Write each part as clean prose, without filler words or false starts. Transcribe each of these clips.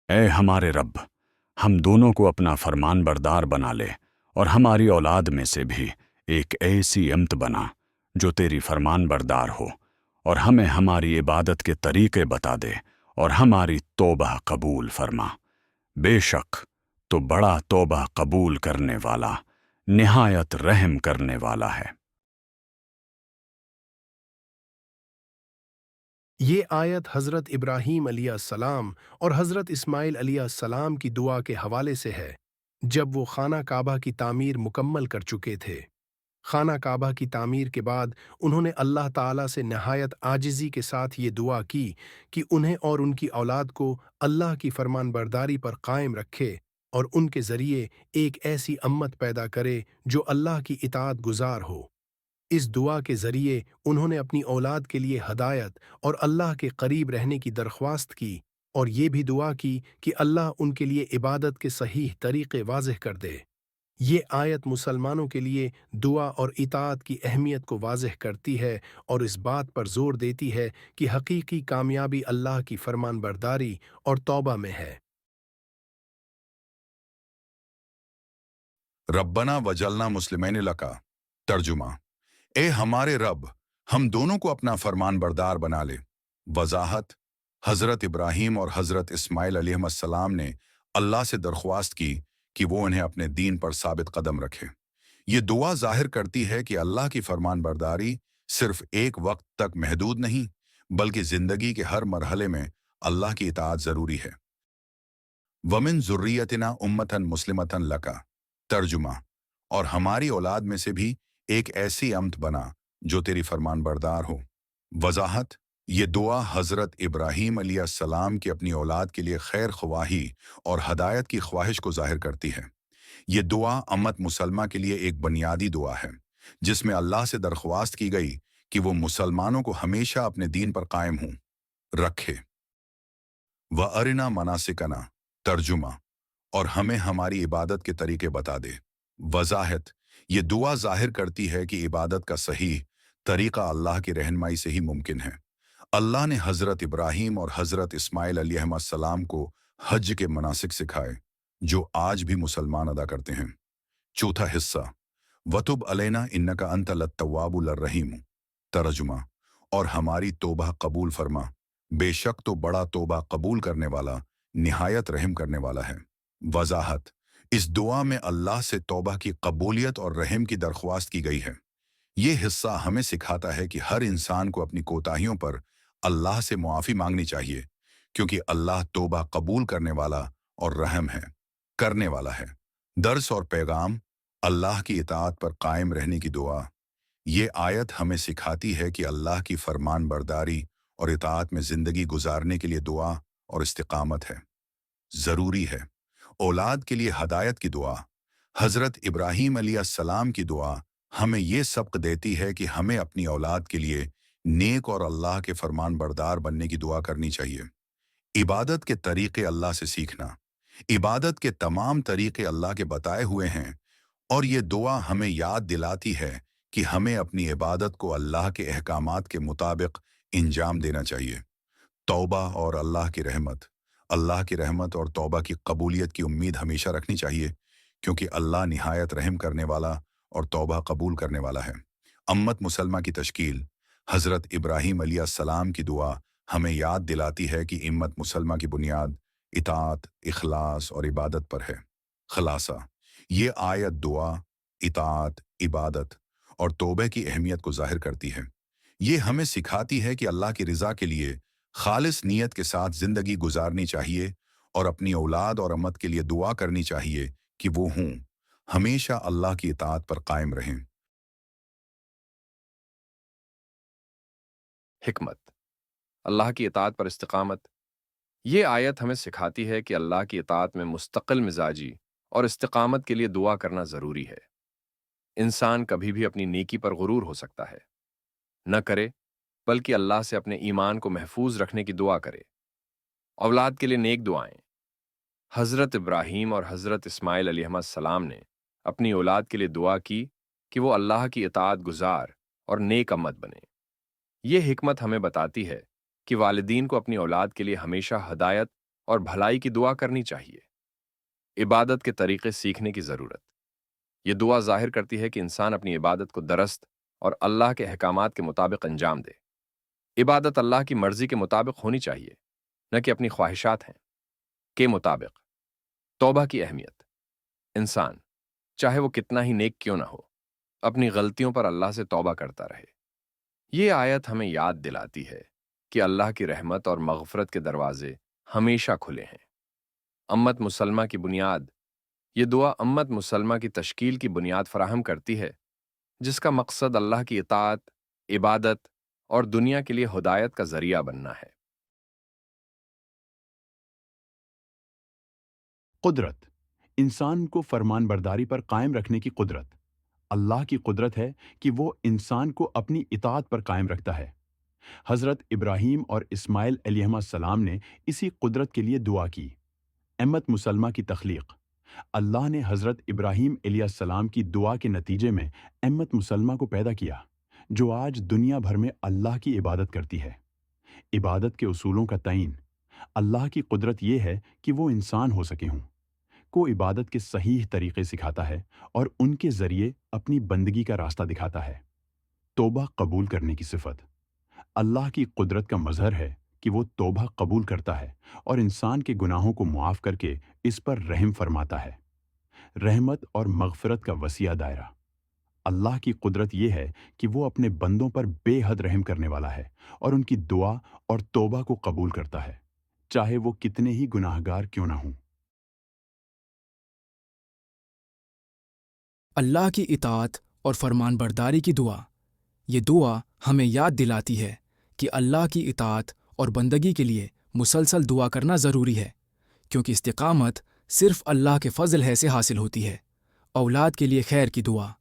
اے ہمارے رب، ہم دونوں کو اپنا فرمان بردار بنا لے اور ہماری اولاد میں سے بھی ایک ایسی امت بنا جو تیری فرمان بردار ہو، اور ہمیں ہماری عبادت کے طریقے بتا دے اور ہماری توبہ قبول فرما۔ بے شک تو بڑا توبہ قبول کرنے والا، نہایت رحم کرنے والا ہے۔ یہ آیت حضرت ابراہیم علیہ السلام اور حضرت اسماعیل علیہ السلام کی دعا کے حوالے سے ہے، جب وہ خانہ کعبہ کی تعمیر مکمل کر چکے تھے۔ خانہ کعبہ کی تعمیر کے بعد انہوں نے اللہ تعالیٰ سے نہایت عاجزی کے ساتھ یہ دعا کی کہ انہیں اور ان کی اولاد کو اللہ کی فرمان برداری پر قائم رکھے اور ان کے ذریعے ایک ایسی امت پیدا کرے جو اللہ کی اطاعت گزار ہو۔ اس دعا کے ذریعے انہوں نے اپنی اولاد کے لیے ہدایت اور اللہ کے قریب رہنے کی درخواست کی، اور یہ بھی دعا کی کہ اللہ ان کے لیے عبادت کے صحیح طریقے واضح کر دے۔ یہ آیت مسلمانوں کے لیے دعا اور اطاعت کی اہمیت کو واضح کرتی ہے اور اس بات پر زور دیتی ہے کہ حقیقی کامیابی اللہ کی فرمان برداری اور توبہ میں ہے۔ ربنا وجلنا مسلمین لکا۔ ترجمہ: اے ہمارے رب، ہم دونوں کو اپنا فرمان بردار بنا لے۔ وضاحت: حضرت ابراہیم اور حضرت اسماعیل علیہ السلام نے اللہ سے درخواست کی کہ وہ انہیں اپنے دین پر ثابت قدم رکھے۔ یہ دعا ظاہر کرتی ہے کہ اللہ کی فرمان برداری صرف ایک وقت تک محدود نہیں، بلکہ زندگی کے ہر مرحلے میں اللہ کی اطاعت ضروری ہے۔ ومن ذریتنا امتن مسلمتن لکا۔ ترجمہ: اور ہماری اولاد میں سے بھی ایک ایسی امت بنا جو تیری فرمان بردار ہو۔ وضاحت: یہ دعا حضرت ابراہیم علیہ السلام کی اپنی اولاد کے لیے خیر خواہی اور ہدایت کی خواہش کو ظاہر کرتی ہے۔ یہ دعا امت مسلمہ کے لیے ایک بنیادی دعا ہے، جس میں اللہ سے درخواست کی گئی کہ وہ مسلمانوں کو ہمیشہ اپنے دین پر قائم رکھے۔ وَأَرِنَا مَنَاسِكَنَا۔ ترجمہ: اور ہمیں ہماری عبادت کے طریقے بتا دے۔ وضاحت: یہ دعا ظاہر کرتی ہے کہ عبادت کا صحیح طریقہ اللہ کی رہنمائی سے ہی ممکن ہے۔ اللہ نے حضرت ابراہیم اور حضرت اسماعیل علیہ السلام کو حج کے مناسک سکھائے، جو آج بھی مسلمان ادا کرتے ہیں۔ چوتھا حصہ: وَتُبْ عَلَيْنَا إِنَّكَ أَنْتَ التَّوَّابُ الرَّحِيمُ۔ ترجمہ: اور ہماری توبہ قبول فرما، بے شک تو بڑا توبہ قبول کرنے والا، نہایت رحم کرنے والا ہے۔ وضاحت: اس دعا میں اللہ سے توبہ کی قبولیت اور رحم کی درخواست کی گئی ہے۔ یہ حصہ ہمیں سکھاتا ہے کہ ہر انسان کو اپنی کوتاہیوں پر اللہ سے معافی مانگنی چاہیے، کیونکہ اللہ توبہ قبول کرنے والا اور رحم کرنے والا ہے۔ درس اور پیغام: اللہ کی اطاعت پر قائم رہنے کی دعا۔ یہ آیت ہمیں سکھاتی ہے کہ اللہ کی فرمان برداری اور اطاعت میں زندگی گزارنے کے لیے دعا اور استقامت ضروری ہے۔ اولاد کے لیے ہدایت کی دعا۔ حضرت ابراہیم علیہ السلام کی دعا ہمیں یہ سبق دیتی ہے کہ ہمیں اپنی اولاد کے لیے نیک اور اللہ کے فرمان بردار بننے کی دعا کرنی چاہیے۔ عبادت کے طریقے اللہ سے سیکھنا۔ عبادت کے تمام طریقے اللہ کے بتائے ہوئے ہیں، اور یہ دعا ہمیں یاد دلاتی ہے کہ ہمیں اپنی عبادت کو اللہ کے احکامات کے مطابق انجام دینا چاہیے۔ توبہ اور اللہ کی رحمت۔ اللہ کی رحمت اور توبہ کی قبولیت کی امید ہمیشہ رکھنی چاہیے، کیونکہ اللہ نہایت رحم کرنے والا اور توبہ قبول کرنے والا ہے۔ امت مسلمہ کی تشکیل۔ حضرت ابراہیم علیہ السلام کی دعا ہمیں یاد دلاتی ہے کہ امت مسلمہ کی بنیاد اطاعت، اخلاص اور عبادت پر ہے۔ خلاصہ: یہ آیت دعا، اطاعت، عبادت اور توبہ کی اہمیت کو ظاہر کرتی ہے۔ یہ ہمیں سکھاتی ہے کہ اللہ کی رضا کے لیے خالص نیت کے ساتھ زندگی گزارنی چاہیے، اور اپنی اولاد اور امت کے لیے دعا کرنی چاہیے کہ وہ ہمیشہ اللہ کی اطاعت پر قائم رہیں۔ حکمت: اللہ کی اطاعت پر استقامت۔ یہ آیت ہمیں سکھاتی ہے کہ اللہ کی اطاعت میں مستقل مزاجی اور استقامت کے لیے دعا کرنا ضروری ہے۔ انسان کبھی بھی اپنی نیکی پر غرور ہو سکتا ہے، نہ کرے، بلکہ اللہ سے اپنے ایمان کو محفوظ رکھنے کی دعا کرے۔ اولاد کے لیے نیک دعائیں۔ حضرت ابراہیم اور حضرت اسماعیل علیہ السلام نے اپنی اولاد کے لیے دعا کی کہ وہ اللہ کی اطاعت گزار اور نیک امت بنے۔ یہ حکمت ہمیں بتاتی ہے کہ والدین کو اپنی اولاد کے لیے ہمیشہ ہدایت اور بھلائی کی دعا کرنی چاہیے۔ عبادت کے طریقے سیکھنے کی ضرورت۔ یہ دعا ظاہر کرتی ہے کہ انسان اپنی عبادت کو درست اور اللہ کے احکامات کے مطابق انجام دے۔ عبادت اللہ کی مرضی کے مطابق ہونی چاہیے، نہ کہ اپنی خواہشات ہیں کے مطابق۔ توبہ کی اہمیت۔ انسان چاہے وہ کتنا ہی نیک کیوں نہ ہو، اپنی غلطیوں پر اللہ سے توبہ کرتا رہے۔ یہ آیت ہمیں یاد دلاتی ہے کہ اللہ کی رحمت اور مغفرت کے دروازے ہمیشہ کھلے ہیں۔ امت مسلمہ کی بنیاد۔ یہ دعا امت مسلمہ کی تشکیل کی بنیاد فراہم کرتی ہے، جس کا مقصد اللہ کی اطاعت، عبادت اور دنیا کے لیے ہدایت کا ذریعہ بننا ہے۔ قدرت، انسان کو فرمان برداری پر قائم رکھنے کی قدرت۔ اللہ کی قدرت ہے کہ وہ انسان کو اپنی اطاعت پر قائم رکھتا ہے۔ حضرت ابراہیم اور اسماعیل علیہ السلام نے اسی قدرت کے لیے دعا کی۔ امت مسلمہ کی تخلیق۔ اللہ نے حضرت ابراہیم علیہ السلام کی دعا کے نتیجے میں امت مسلمہ کو پیدا کیا، جو آج دنیا بھر میں اللہ کی عبادت کرتی ہے۔ عبادت کے اصولوں کا تعین۔ اللہ کی قدرت یہ ہے کہ وہ انسان ہو سکے ہوں، کو عبادت کے صحیح طریقے سکھاتا ہے اور ان کے ذریعے اپنی بندگی کا راستہ دکھاتا ہے۔ توبہ قبول کرنے کی صفت۔ اللہ کی قدرت کا مظہر ہے کہ وہ توبہ قبول کرتا ہے اور انسان کے گناہوں کو معاف کر کے اس پر رحم فرماتا ہے۔ رحمت اور مغفرت کا وسیع دائرہ۔ اللہ کی قدرت یہ ہے کہ وہ اپنے بندوں پر بے حد رحم کرنے والا ہے اور ان کی دعا اور توبہ کو قبول کرتا ہے، چاہے وہ کتنے ہی گناہگار کیوں نہ ہوں۔ اللہ کی اطاعت اور فرمان برداری کی دعا۔ یہ دعا ہمیں یاد دلاتی ہے کہ اللہ کی اطاعت اور بندگی کے لیے مسلسل دعا کرنا ضروری ہے، کیونکہ استقامت صرف اللہ کے فضل ہے سے حاصل ہوتی ہے۔ اولاد کے لیے خیر کی دعا۔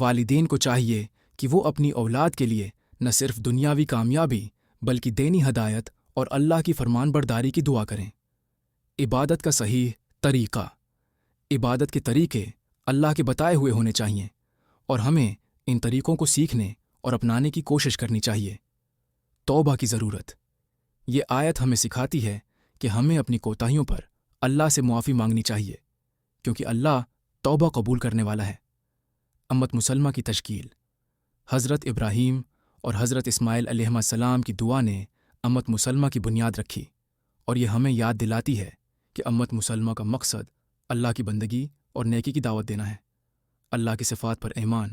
والدین کو چاہیے کہ وہ اپنی اولاد کے لیے نہ صرف دنیاوی کامیابی بلکہ دینی ہدایت اور اللہ کی فرمان برداری کی دعا کریں۔ عبادت کا صحیح طریقہ۔ عبادت کے طریقے اللہ کے بتائے ہوئے ہونے چاہیے اور ہمیں ان طریقوں کو سیکھنے اور اپنانے کی کوشش کرنی چاہیے۔ توبہ کی ضرورت۔ یہ آیت ہمیں سکھاتی ہے کہ ہمیں اپنی کوتاہیوں پر اللہ سے معافی مانگنی چاہیے، کیونکہ اللہ توبہ قبول کرنے والا ہے۔ امت مسلمہ کی تشکیل۔ حضرت ابراہیم اور حضرت اسماعیل علیہ السلام کی دعا نے امت مسلمہ کی بنیاد رکھی، اور یہ ہمیں یاد دلاتی ہے کہ امت مسلمہ کا مقصد اللہ کی بندگی اور نیکی کی دعوت دینا ہے۔ اللہ کی صفات پر ایمان۔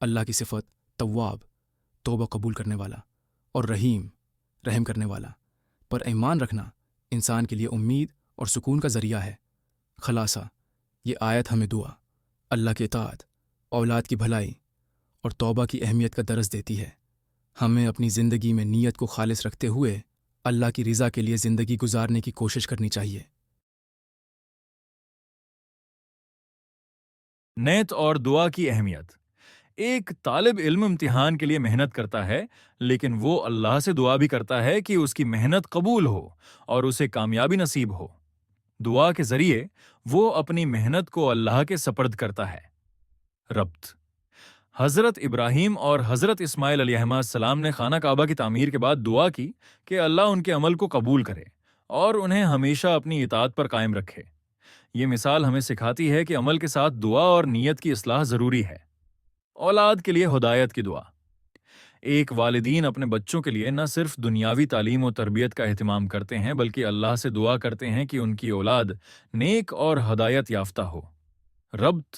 اللہ کی صفت تواب، توبہ قبول کرنے والا، اور رحیم، رحم کرنے والا، پر ایمان رکھنا انسان کے لیے امید اور سکون کا ذریعہ ہے۔ خلاصہ، یہ آیت ہمیں دعا، اللہ کی اطاعت، اولاد کی بھلائی اور توبہ کی اہمیت کا درس دیتی ہے۔ ہمیں اپنی زندگی میں نیت کو خالص رکھتے ہوئے اللہ کی رضا کے لیے زندگی گزارنے کی کوشش کرنی چاہیے۔ نیت اور دعا کی اہمیت۔ ایک طالب علم امتحان کے لیے محنت کرتا ہے، لیکن وہ اللہ سے دعا بھی کرتا ہے کہ اس کی محنت قبول ہو اور اسے کامیابی نصیب ہو۔ دعا کے ذریعے وہ اپنی محنت کو اللہ کے سپرد کرتا ہے۔ ربط۔ حضرت ابراہیم اور حضرت اسماعیل علیہ السلام نے خانہ کعبہ کی تعمیر کے بعد دعا کی کہ اللہ ان کے عمل کو قبول کرے اور انہیں ہمیشہ اپنی اطاعت پر قائم رکھے۔ یہ مثال ہمیں سکھاتی ہے کہ عمل کے ساتھ دعا اور نیت کی اصلاح ضروری ہے۔ اولاد کے لیے ہدایت کی دعا۔ ایک والدین اپنے بچوں کے لیے نہ صرف دنیاوی تعلیم و تربیت کا اہتمام کرتے ہیں بلکہ اللہ سے دعا کرتے ہیں کہ ان کی اولاد نیک اور ہدایت یافتہ ہو۔ ربط۔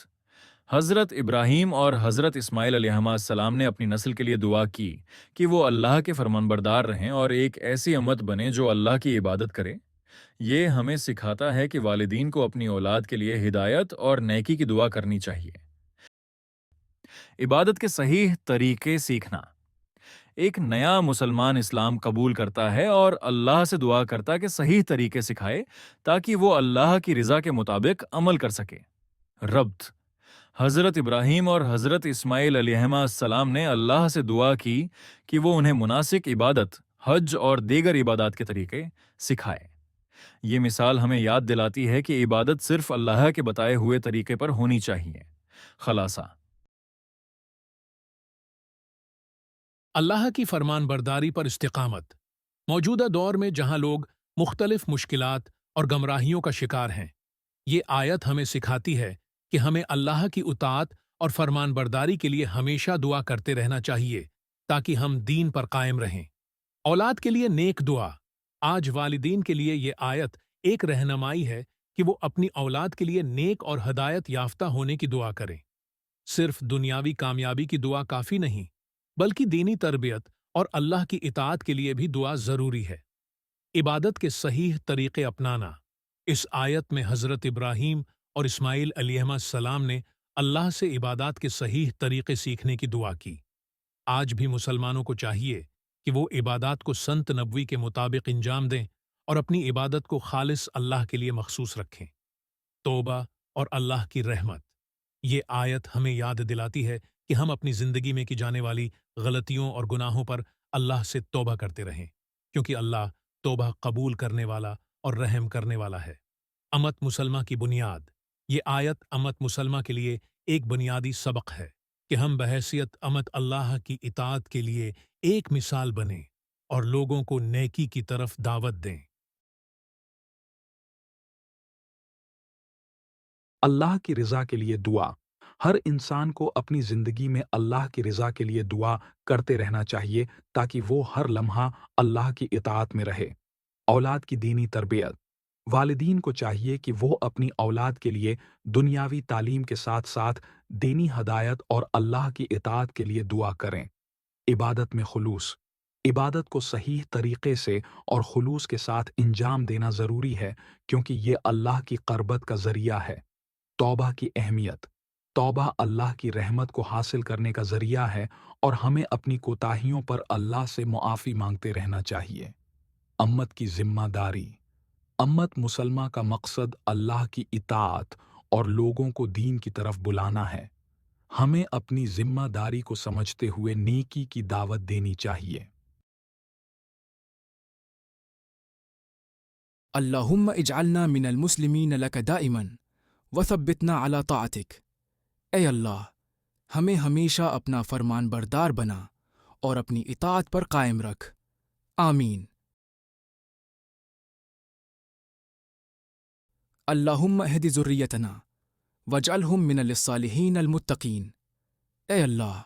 حضرت ابراہیم اور حضرت اسماعیل علیہ السلام نے اپنی نسل کے لیے دعا کی کہ وہ اللہ کے فرمانبردار رہیں اور ایک ایسی امت بنے جو اللہ کی عبادت کرے۔ یہ ہمیں سکھاتا ہے کہ والدین کو اپنی اولاد کے لیے ہدایت اور نیکی کی دعا کرنی چاہیے۔ عبادت کے صحیح طریقے سیکھنا۔ ایک نیا مسلمان اسلام قبول کرتا ہے اور اللہ سے دعا کرتا کہ صحیح طریقے سکھائے تاکہ وہ اللہ کی رضا کے مطابق عمل کر سکے۔ ربط۔ حضرت ابراہیم اور حضرت اسماعیل علیہ السلام نے اللہ سے دعا کی کہ وہ انہیں مناسک عبادت، حج اور دیگر عبادات کے طریقے سکھائے۔ یہ مثال ہمیں یاد دلاتی ہے کہ عبادت صرف اللہ کے بتائے ہوئے طریقے پر ہونی چاہیے۔ خلاصہ۔ اللہ کی فرمان برداری پر استقامت۔ موجودہ دور میں جہاں لوگ مختلف مشکلات اور گمراہیوں کا شکار ہیں۔ یہ آیت ہمیں سکھاتی ہے کہ ہمیں اللہ کی اطاعت اور فرمان برداری کے لیے ہمیشہ دعا کرتے رہنا چاہیے تاکہ ہم دین پر قائم رہیں۔ اولاد کے لیے نیک دعا۔ آج والدین کے لیے یہ آیت ایک رہنمائی ہے کہ وہ اپنی اولاد کے لیے نیک اور ہدایت یافتہ ہونے کی دعا کریں۔ صرف دنیاوی کامیابی کی دعا کافی نہیں، بلکہ دینی تربیت اور اللہ کی اطاعت کے لیے بھی دعا ضروری ہے۔ عبادت کے صحیح طریقے اپنانا۔ اس آیت میں حضرت ابراہیم اور اسماعیل علیہ السلام نے اللہ سے عبادات کے صحیح طریقے سیکھنے کی دعا کی۔ آج بھی مسلمانوں کو چاہیے کہ وہ عبادات کو سنت نبوی کے مطابق انجام دیں اور اپنی عبادت کو خالص اللہ کے لیے مخصوص رکھیں۔ توبہ اور اللہ کی رحمت۔ یہ آیت ہمیں یاد دلاتی ہے کہ ہم اپنی زندگی میں کی جانے والی غلطیوں اور گناہوں پر اللہ سے توبہ کرتے رہیں، کیونکہ اللہ توبہ قبول کرنے والا اور رحم کرنے والا ہے۔ امت مسلمہ کی بنیاد۔ یہ آیت امت مسلمہ کے لیے ایک بنیادی سبق ہے کہ ہم بحیثیت امت اللہ کی اطاعت کے لیے ایک مثال بنیں اور لوگوں کو نیکی کی طرف دعوت دیں۔ اللہ کی رضا کے لیے دعا۔ ہر انسان کو اپنی زندگی میں اللہ کی رضا کے لیے دعا کرتے رہنا چاہیے تاکہ وہ ہر لمحہ اللہ کی اطاعت میں رہے۔ اولاد کی دینی تربیت۔ والدین کو چاہیے کہ وہ اپنی اولاد کے لیے دنیاوی تعلیم کے ساتھ ساتھ دینی ہدایت اور اللہ کی اطاعت کے لیے دعا کریں۔ عبادت میں خلوص۔ عبادت کو صحیح طریقے سے اور خلوص کے ساتھ انجام دینا ضروری ہے کیونکہ یہ اللہ کی قربت کا ذریعہ ہے۔ توبہ کی اہمیت۔ توبہ اللہ کی رحمت کو حاصل کرنے کا ذریعہ ہے اور ہمیں اپنی کوتاہیوں پر اللہ سے معافی مانگتے رہنا چاہیے۔ امت کی ذمہ داری۔ امت مسلمہ کا مقصد اللہ کی اطاعت اور لوگوں کو دین کی طرف بلانا ہے۔ ہمیں اپنی ذمہ داری کو سمجھتے ہوئے نیکی کی دعوت دینی چاہیے۔ اللہم اجعلنا من المسلمین لک دائما وثبتنا علی طاعتک۔ اے اللہ، ہمیں ہمیشہ اپنا فرمان بردار بنا اور اپنی اطاعت پر قائم رکھ۔ آمین۔ اللہم اہد ذریتنا واجعلہم من الصالحین المتقین۔ اے اللہ،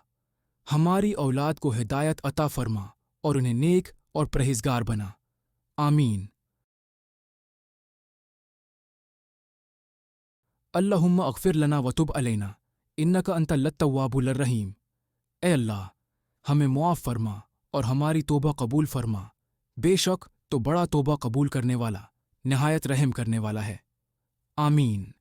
ہماری اولاد کو ہدایت عطا فرما اور انہیں نیک اور پرہیزگار بنا۔ آمین۔ اللہم اغفر لنا وتب علینا انک انت التواب الرحیم۔ اے اللہ، ہمیں معاف فرما اور ہماری توبہ قبول فرما، بے شک تو بڑا توبہ قبول کرنے والا، نہایت رحم کرنے والا ہے۔ آمین۔